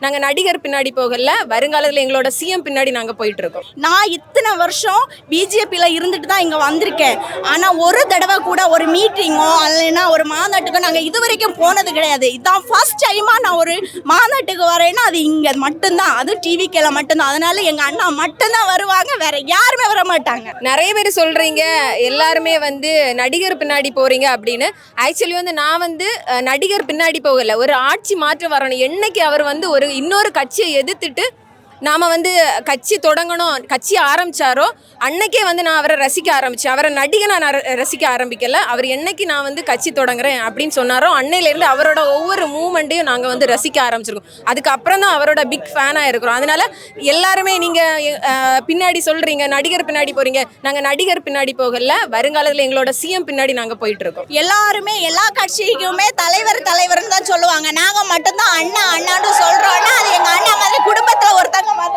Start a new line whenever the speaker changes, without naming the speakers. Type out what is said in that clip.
நாங்கள் நடிகர் பின்னாடி போகல, வருங்காலத்தில் எங்களோட சிஎம் பின்னாடி நாங்கள் போயிட்டு இருக்கோம்.
நான் இத்தனை வருஷம் பிஜேபியில் இருந்துட்டு தான் இங்கே வந்திருக்கேன். ஆனால் ஒரு தடவை கூட ஒரு மீட்டிங்கோ இல்லைன்னா ஒரு மாநாட்டுக்கோ நாங்கள் இது வரைக்கும் போனது கிடையாது. இதுதான் ஃபர்ஸ்ட் டைமாக நான் ஒரு மாநாட்டுக்கு வரேன்னா அது இங்கே மட்டும்தான், அது டிவிக்கில் மட்டும்தான். அதனால எங்கள் அண்ணா மட்டும்தான் வருவாங்க, வேற யாருமே வர மாட்டாங்க.
நிறைய பேர் சொல்கிறீங்க எல்லாருமே வந்து நடிகர் பின்னாடி போகிறீங்க அப்படின்னு. ஆக்சுவலி வந்து நான் வந்து நடிகர் பின்னாடி போகலை, ஒரு ஆட்சி மாற்றம் வரணும். என்னைக்கு அவர் வந்து ஒரு இன்னொரு கட்சியை எதிர்த்துட்டு நாம் வந்து கட்சி தொடங்கணும், கட்சி ஆரம்பித்தாரோ அன்னைக்கே வந்து நான் அவரை ரசிக்க ஆரம்பித்தேன். அவரை நடிகை நான் ரசிக்க ஆரம்பிக்கலை. அவர் என்னைக்கு நான் வந்து கட்சி தொடங்குறேன் அப்படின்னு சொன்னாரோ அன்னையிலேருந்து அவரோட ஒவ்வொரு மூமெண்ட்டையும் நாங்கள் வந்து ரசிக்க ஆரம்பிச்சிருக்கோம். அதுக்கப்புறம் தான் அவரோட பிக் ஃபேனாக இருக்கிறோம். அதனால் எல்லாருமே நீங்கள் பின்னாடி சொல்கிறீங்க நடிகர் பின்னாடி போகிறீங்க, நாங்கள் நடிகர் பின்னாடி போகல, வருங்காலத்தில் எங்களோட சிஎம் பின்னாடி நாங்கள் போயிட்டுருக்கோம்.
எல்லாருமே எல்லா கட்சிக்குமே தலைவர்னு தான் சொல்லுவாங்க. நாங்கள் மட்டும்தான் அண்ணா அண்ணான்னு சொல்கிறோன்னா